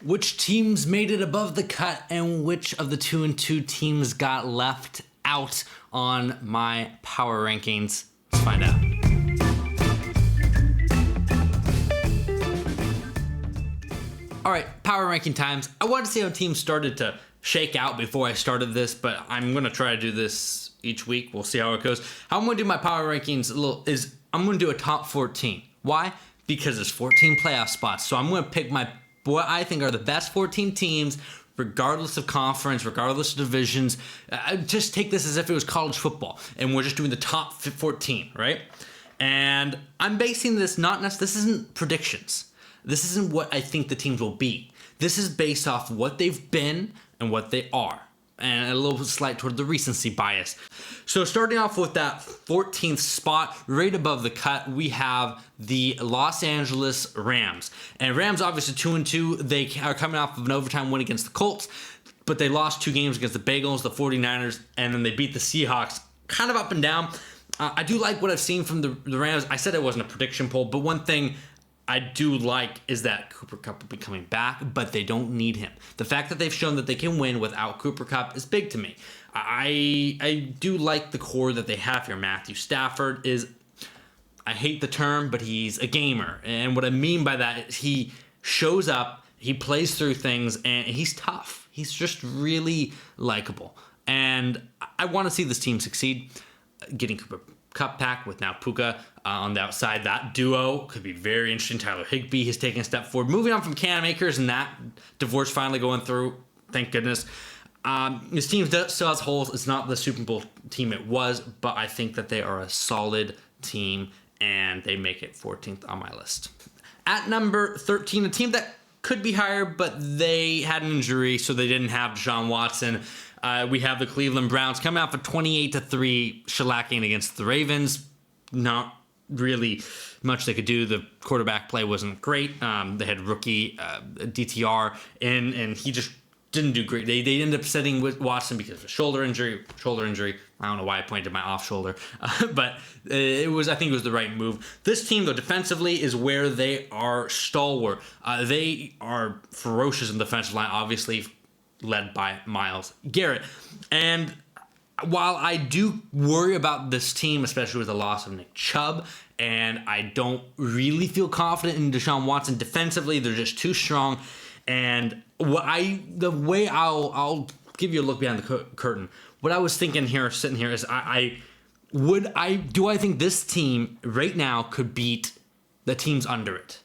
Which teams made it above the cut and which of the 2-2 teams got left out on my power rankings? Let's find out. All right, power ranking times. I wanted to see how teams started to shake out before I started this, but I'm going to try to do this each week. We'll see how it goes. How I'm going to do my power rankings is I'm going to do a top 14. Why? Because there's 14 playoff spots. So I'm going to pick what I think are the best 14 teams, regardless of conference, regardless of divisions. Just take this as if it was college football, and we're just doing the top 14, right? And I'm basing this this isn't predictions. This isn't what I think the teams will be. This is based off what they've been and what they are, and a little slight toward the recency bias. So starting off with that 14th spot, right above the cut, we have the Los Angeles Rams. And Rams obviously 2-2. They are coming off of an overtime win against the Colts, but they lost 2 games against the Bengals, the 49ers, and then they beat the Seahawks. Kind of up and down. I do like what I've seen from the Rams. I said it wasn't a prediction poll, but one thing I do like is that Cooper Kupp will be coming back, but they don't need him. The fact that they've shown that they can win without Cooper Kupp is big to me. I do like the core that they have here. Matthew Stafford is, I hate the term, but he's a gamer. And what I mean by that is he shows up, he plays through things, and he's tough. He's just really likable. And I want to see this team succeed. Getting Cooper Kupp pack with now Puka on the outside. That duo could be very interesting. Tyler Higbee has taken a step forward. Moving on from Cam Akers and that divorce finally going through. Thank goodness. This team still has holes. It's not the Super Bowl team it was, but I think that they are a solid team and they make it 14th on my list. At number 13, a team that could be higher, but they had an injury, so they didn't have Deshaun Watson. We have the Cleveland Browns coming out for 28-3 shellacking against the Ravens. Not really much they could do. The quarterback play wasn't great. They had rookie DTR in, and he just didn't do great. They ended up sitting with Watson because of a shoulder injury. I don't know why I pointed my off shoulder, but I think it was the right move. This team, though, defensively is where they are stalwart. They are ferocious in the defensive line, obviously led by Myles Garrett. And while I do worry about this team, especially with the loss of Nick Chubb, and I don't really feel confident in Deshaun Watson defensively, they're just too strong. And I'll give you a look behind the curtain. What I was thinking here, sitting here, is do I think this team right now could beat the teams under it?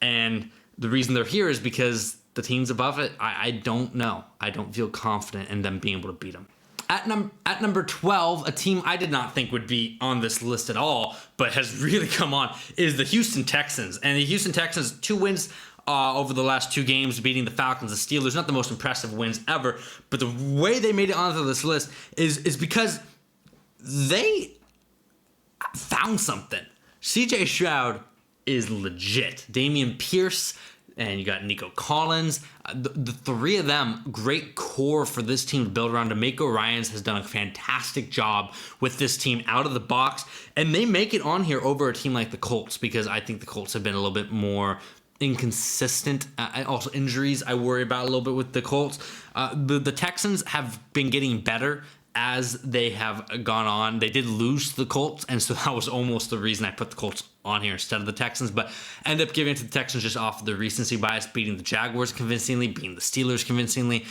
And the reason they're here is because the teams above it, I don't know. I don't feel confident in them being able to beat them. At number 12, a team I did not think would be on this list at all, but has really come on, is the Houston Texans. And the Houston Texans, 2 wins over the last 2 games, beating the Falcons and Steelers. Not the most impressive wins ever, but the way they made it onto this list is because they found something. CJ Stroud is legit. Dameon Pierce, and you got Nico Collins. The 3 of them, great core for this team to build around. DeMeco Ryans has done a fantastic job with this team out of the box, and they make it on here over a team like the Colts, because I think the Colts have been a little bit more inconsistent. Also injuries I worry about a little bit with the Colts. The Texans have been getting better as they have gone on. They did lose to the Colts, and so that was almost the reason I put the Colts on here instead of the Texans, but end up giving it to the Texans just off of the recency bias, beating the Jaguars convincingly, beating the Steelers convincingly.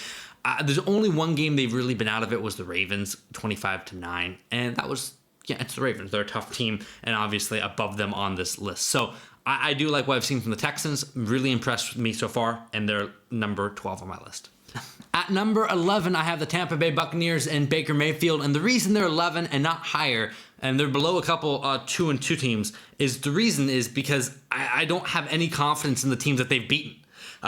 There's only one game they've really been out of it, was the Ravens, 25-9, and that was, it's the Ravens. They're a tough team, and obviously above them on this list. So I do like what I've seen from the Texans. Really impressed with me so far, and they're number 12 on my list. At number 11, I have the Tampa Bay Buccaneers and Baker Mayfield, and the reason they're 11 and not higher, and they're below a couple 2-2 teams, is because I don't have any confidence in the teams that they've beaten.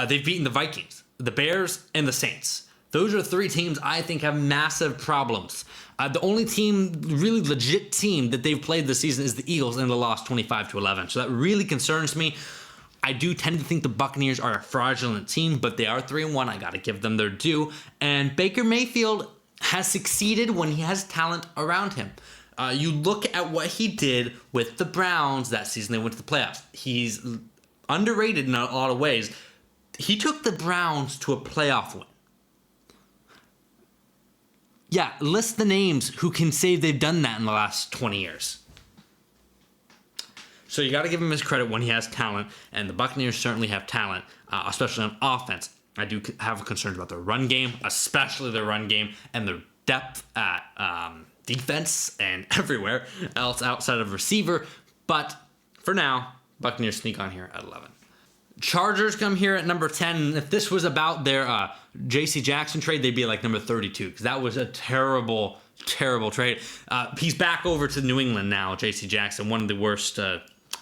They've beaten the Vikings, the Bears, and the Saints. Those are 3 teams I think have massive problems. The only really legit team that they've played this season is the Eagles, and they lost 25-11. So that really concerns me. I do tend to think the Buccaneers are a fraudulent team, but they are 3-1. I got to give them their due. And Baker Mayfield has succeeded when he has talent around him. You look at what he did with the Browns that season they went to the playoffs. He's underrated in a lot of ways. he took the Browns to a playoff win. Yeah, list the names who can say they've done that in the last 20 years. So you got to give him his credit when he has talent, and the Buccaneers certainly have talent, especially on offense. I do have concerns about their run game, especially their run game, and their depth at defense and everywhere else outside of receiver. But for now, Buccaneers sneak on here at 11. Chargers come here at number 10. If this was about their J.C. Jackson trade, they'd be like number 32, because that was a terrible, terrible trade. He's back over to New England now, J.C. Jackson. One of the worst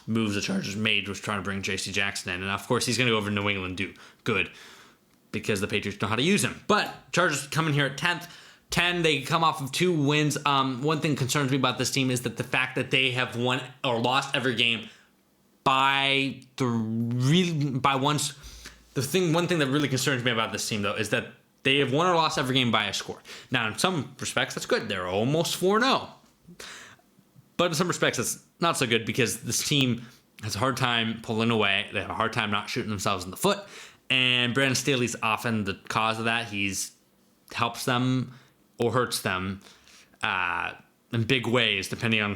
moves the Chargers made was trying to bring J.C. Jackson in. And of course, he's going to go over to New England, do good, because the Patriots know how to use him. But Chargers coming here at 10th. 10, they come off of 2 wins. One thing concerns me about this team is that the fact that they have won or lost every game by one thing that really concerns me about this team, though, is that they have won or lost every game by a score. Now, in some respects, that's good. They're almost 4-0. But in some respects, it's not so good, because this team has a hard time pulling away. They have a hard time not shooting themselves in the foot. And Brandon Staley's often the cause of that. He's helps them or hurts them in big ways, depending on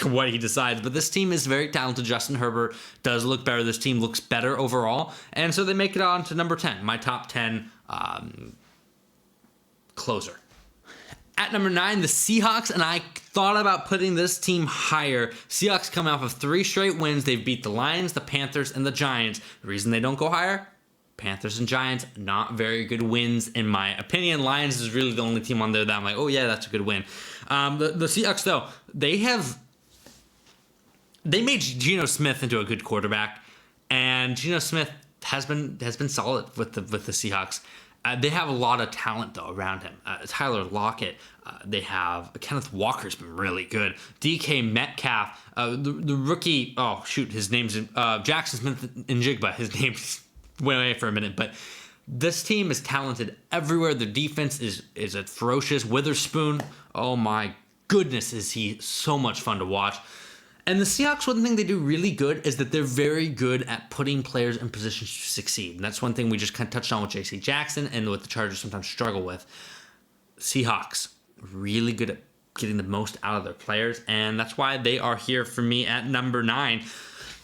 what he decides. But this team is very talented. Justin Herbert does look better. This team looks better overall. And so they make it on to number 10, my top 10 closer. At number 9, the Seahawks, and I thought about putting this team higher. Seahawks coming off of 3 straight wins. They've beat the Lions, the Panthers, and the Giants. The reason they don't go higher? Panthers and Giants, not very good wins in my opinion. Lions is really the only team on there that I'm like, oh yeah, that's a good win. The Seahawks, though, they made Geno Smith into a good quarterback, and Geno Smith has been solid with the Seahawks. They have a lot of talent, though, around him. Tyler Lockett. They have Kenneth Walker's been really good. DK Metcalf, the rookie. Oh shoot, his name's Jackson Smith-Njigba. His name's went away for a minute, but this team is talented everywhere. The defense is a ferocious. Witherspoon, oh my goodness, is he so much fun to watch. And the Seahawks, one thing they do really good is that they're very good at putting players in positions to succeed. And that's one thing we just kind of touched on with J.C. Jackson and what the Chargers sometimes struggle with. Seahawks, really good at getting the most out of their players, and that's why they are here for me at number 9.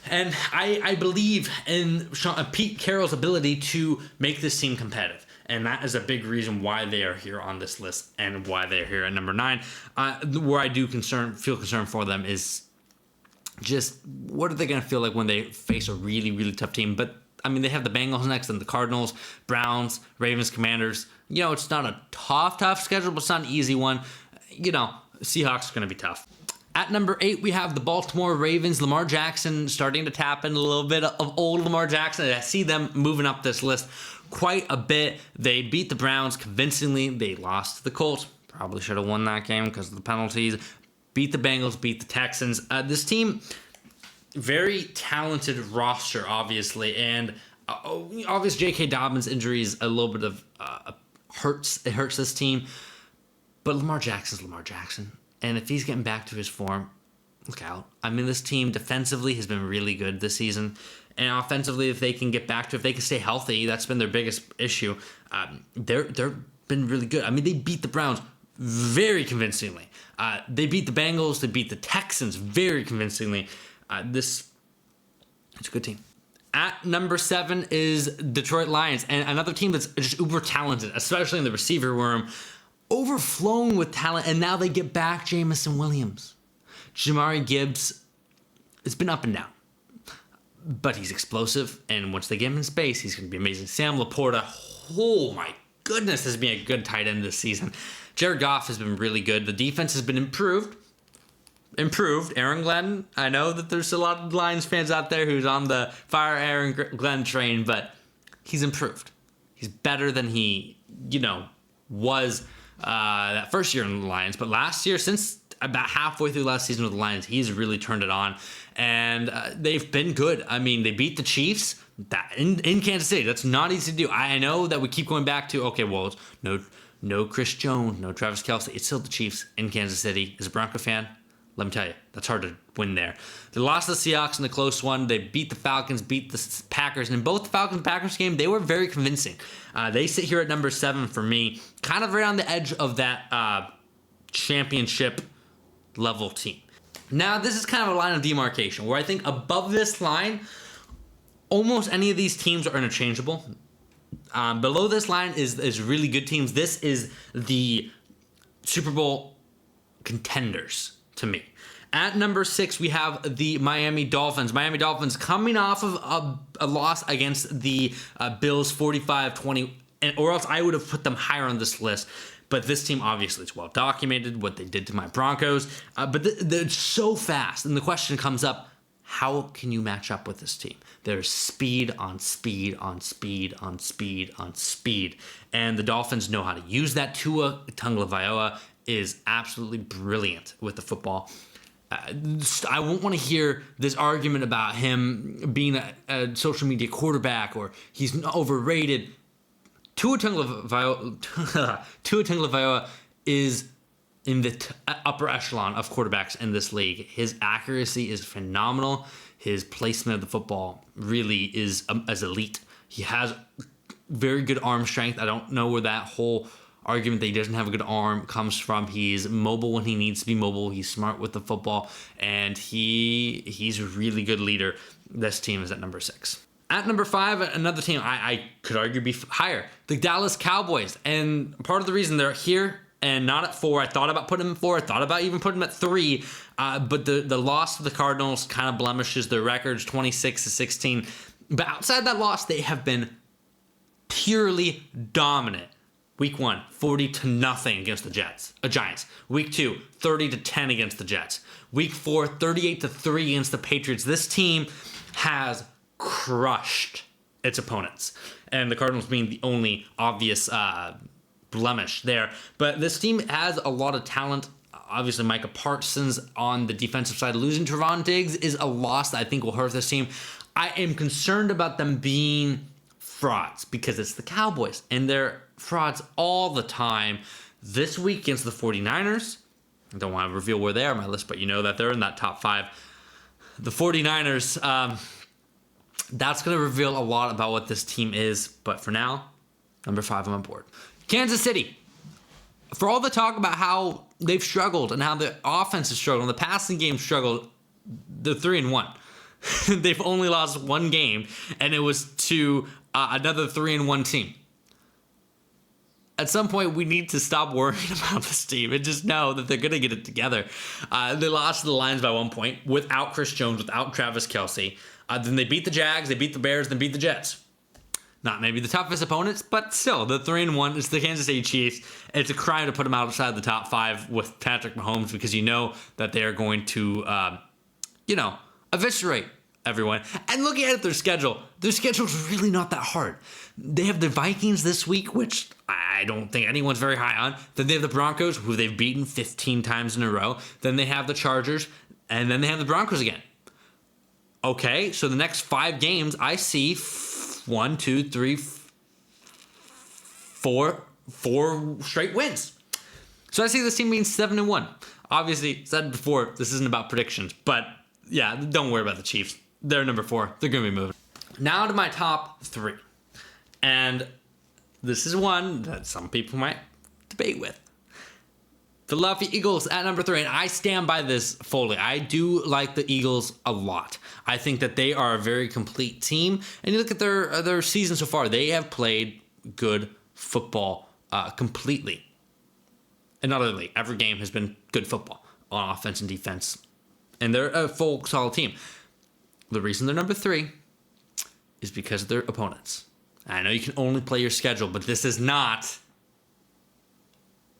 And I believe in Pete Carroll's ability to make this team competitive. And that is a big reason why they are here on this list and why they're here at number 9. Where I do feel concerned for them is just what are they going to feel like when they face a really, really tough team. But, I mean, they have the Bengals next and the Cardinals, Browns, Ravens, Commanders. You know, it's not a tough schedule, but it's not an easy one. You know, Seahawks are going to be tough. At number 8, we have the Baltimore Ravens. Lamar Jackson starting to tap in a little bit of old Lamar Jackson. I see them moving up this list quite a bit. They beat the Browns convincingly. They lost to the Colts. Probably should have won that game because of the penalties. Beat the Bengals, beat the Texans. This team, very talented roster, obviously. And obviously J.K. Dobbins' injuries a little bit of hurts. It hurts this team. But Lamar Jackson's Lamar Jackson. And if he's getting back to his form, look out. I mean, this team defensively has been really good this season. And offensively, if they can get back to, if they can stay healthy, that's been their biggest issue. They've been really good. I mean, they beat the Browns very convincingly. They beat the Bengals. They beat the Texans very convincingly. It's a good team. At number 7 is Detroit Lions. And another team that's just uber talented, especially in the receiver room. Overflowing with talent, and now they get back Jameson Williams. Jamari Gibbs, it's been up and down, but he's explosive, and once they get him in space, he's going to be amazing. Sam Laporta, oh my goodness, has been a good tight end this season. Jared Goff has been really good. The defense has been improved. Aaron Glenn, I know that there's a lot of Lions fans out there who's on the fire Aaron Glenn train, but he's improved. He's better than he, was that first year in the Lions, but last year, since about halfway through last season with the Lions, he's really turned it on, and they've been good. I mean, they beat the Chiefs in Kansas City. That's not easy to do. I know that we keep going back to, okay, well, it's no Chris Jones, no Travis Kelce. It's still the Chiefs in Kansas City. As a Bronco fan, Let me tell you, that's hard to win there. They lost to the Seahawks in the close one. They beat the Falcons, beat the Packers. And in both the Falcons-Packers game, they were very convincing. They sit here at number 7 for me, kind of right on the edge of that championship level team. Now, this is kind of a line of demarcation where I think above this line, almost any of these teams are interchangeable. Below this line is really good teams. This is the Super Bowl contenders to me. At number 6, we have the Miami Dolphins. Miami Dolphins coming off of a loss against the Bills 45-20, or else I would have put them higher on this list. But this team, obviously, it's well documented what they did to my Broncos. But they're so fast. And the question comes up, how can you match up with this team? There's speed on speed on speed on speed on speed. And the Dolphins know how to use that. Tua Tagovailoa is absolutely brilliant with the football. I won't want to hear this argument about him being a social media quarterback or he's overrated. Tua Tagovailoa is in the upper echelon of quarterbacks in this league. His accuracy is phenomenal. His placement of the football really is as elite. He has very good arm strength. I don't know where that whole argument that he doesn't have a good arm comes from. He's mobile when he needs to be mobile. He's smart with the football, and he's a really good leader. This team is at number 6. At number 5, another team I could argue be higher, the Dallas Cowboys. And part of the reason they're here and not at 4, I thought about putting them at 4. I thought about even putting them at 3. But the loss to the Cardinals kind of blemishes their records, 26-16. But outside that loss, they have been purely dominant. Week 1, 40-0 against the Giants. Week 2, 30-10 against the Jets. Week 4, 38-3 against the Patriots. This team has crushed its opponents, and the Cardinals being the only obvious blemish there. But this team has a lot of talent. Obviously, Micah Parsons on the defensive side. Losing Trevon Diggs is a loss that I think will hurt this team. I am concerned about them being frauds because it's the Cowboys, and they're frauds all the time. This week against the 49ers, I don't want to reveal where they are on my list, but you know that they're in that top 5. The 49ers, that's going to reveal a lot about what this team is. But for now, number 5, I'm on board. Kansas City. For all the talk about how they've struggled and how the offense has struggled and the passing game struggled, they're 3-1. They've only lost 1 game, and it was to another 3-1 team. At some point, we need to stop worrying about this team and just know that they're going to get it together. They lost to the Lions by 1 point without Chris Jones, without Travis Kelce. Then they beat the Jags, they beat the Bears, then beat the Jets. Not maybe the toughest opponents, but still, the 3-1 is the Kansas City Chiefs. It's a crime to put them outside the top 5 with Patrick Mahomes because you know that they are going to, eviscerate everyone. And looking at their schedule is really not that hard. They have the Vikings this week, which I don't think anyone's very high on. Then they have the Broncos, who they've beaten 15 times in a row. Then they have the Chargers, and then they have the Broncos again. Okay, so the next 5 games, I see 4 straight wins. So I see this team being 7-1. Obviously, said before, this isn't about predictions, but yeah, don't worry about the Chiefs. They're number 4. They're going to be moving. Now to my top 3. And this is one that some people might debate with. Philadelphia Eagles at number 3, and I stand by this fully. I do like the Eagles a lot. I think that they are a very complete team. And you look at their season so far, they have played good football completely. And not only, every game has been good football on offense and defense. And they're a full, solid team. The reason they're number 3 is because of their opponents. I know you can only play your schedule, but this is not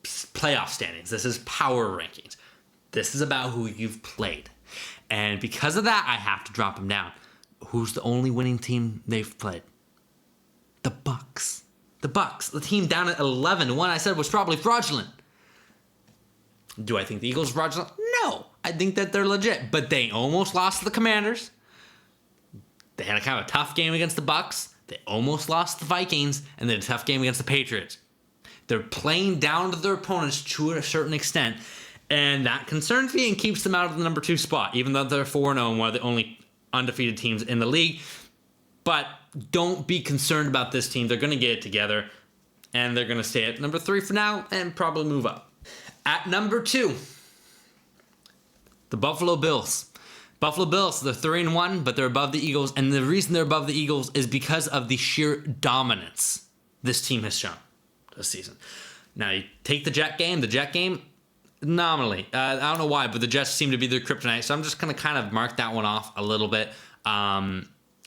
playoff standings. This is power rankings. This is about who you've played. And because of that, I have to drop them down. Who's the only winning team they've played? The Bucs. The Bucs. The team down at 11. The one I said was probably fraudulent. Do I think the Eagles are fraudulent? No. I think that they're legit. But they almost lost to the Commanders. They had a kind of a tough game against the Bucs. They almost lost to the Vikings. And then a tough game against the Patriots. They're playing down to their opponents to a certain extent. And that concerns me and keeps them out of the number 2 spot, even though they're 4-0 and one of the only undefeated teams in the league. But don't be concerned about this team. They're going to get it together, and they're going to stay at number 3 for now and probably move up. At number 2, the Buffalo Bills. Buffalo Bills, they're 3-1, but they're above the Eagles. And the reason they're above the Eagles is because of the sheer dominance this team has shown this season. Now, you take the Jet game, nominally. I don't know why, but the Jets seem to be their kryptonite, so I'm just going to kind of mark that one off a little bit.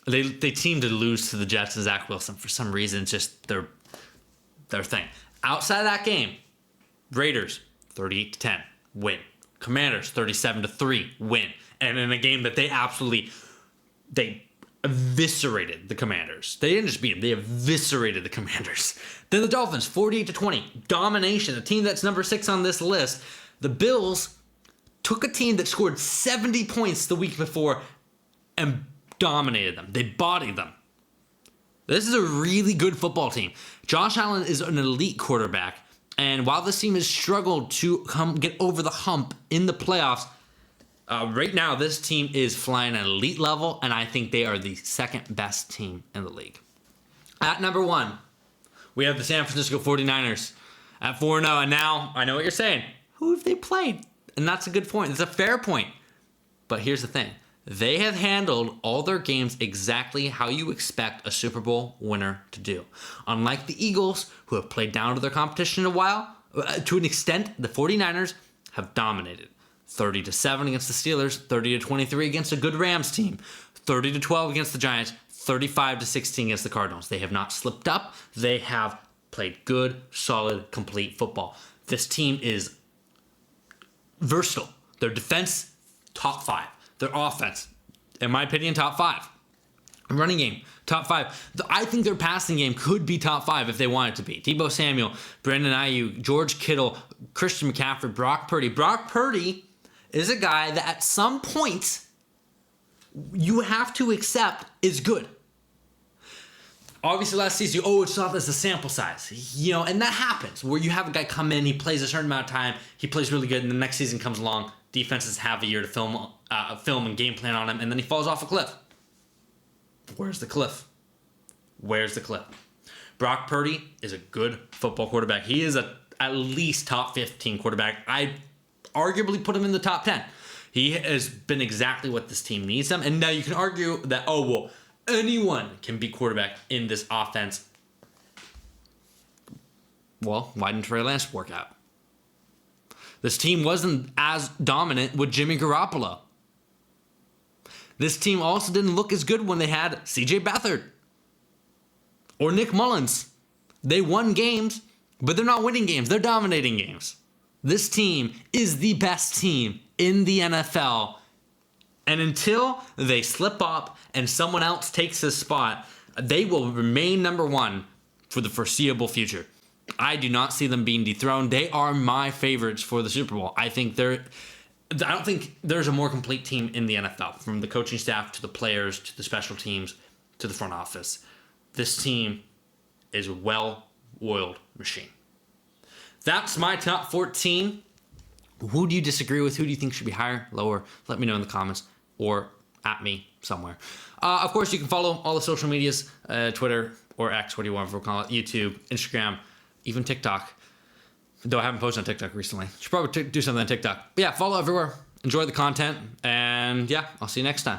They seem to lose to the Jets and Zach Wilson for some reason. It's just their thing. Outside of that game, Raiders 38-10 win. Commanders 37-3 win. And in a game that they eviscerated the Commanders. They didn't just beat them, they eviscerated the Commanders. Then the Dolphins 48-20 domination, a team that's number 6 on this list. The Bills took a team that scored 70 points the week before and dominated them. They bodied them. This is a really good football team. Josh Allen is an elite quarterback, and while this team has struggled to get over the hump in the playoffs, right now this team is flying at elite level, and I think they are the second best team in the league. At number 1, we have the San Francisco 49ers at 4-0, and now I know what you're saying. Who have they played? And that's a good point. It's a fair point. But here's the thing. They have handled all their games exactly how you expect a Super Bowl winner to do. Unlike the Eagles, who have played down to their competition a while, to an extent, the 49ers have dominated. 30-7 against the Steelers, 30-23 against a good Rams team, 30-12 against the Giants, 35-16 against the Cardinals. They have not slipped up. They have played good, solid, complete football. This team is versatile. Their defense, top 5. Their offense, in my opinion, top 5. Running game, top 5. I think their passing game could be top 5 if they want it to be. Deebo Samuel, Brandon Ayuk, George Kittle, Christian McCaffrey, Brock Purdy. Brock Purdy is a guy that at some point you have to accept is good. Obviously, last season, it's not as a sample size, and that happens where you have a guy come in, he plays a certain amount of time, he plays really good, and the next season comes along, defenses have a year to film and game plan on him, and then he falls off a cliff. Where's the cliff? Brock Purdy is a good football quarterback. He is at least top 15 quarterback. I arguably put him in the top 10. He has been exactly what this team needs him, and now you can argue that, anyone can be quarterback in this offense. Well, why didn't Trey Lance work out? This team wasn't as dominant with Jimmy Garoppolo. This team also didn't look as good when they had CJ Beathard or Nick Mullins. They won games, but they're not winning games. They're dominating games. This team is the best team in the NFL. And until they slip up and someone else takes his spot, they will remain number 1 for the foreseeable future. I do not see them being dethroned. They are my favorites for the Super Bowl. I don't think there's a more complete team in the NFL, from the coaching staff to the players to the special teams to the front office. This team is a well-oiled machine. That's my top 14. Who do you disagree with? Who do you think should be higher, lower? Let me know in the comments or at me somewhere. Of course, you can follow all the social medias, Twitter or X, what do you want to call it, YouTube, Instagram, even TikTok. Though I haven't posted on TikTok recently. Should probably do something on TikTok. But yeah, follow everywhere. Enjoy the content. And yeah, I'll see you next time.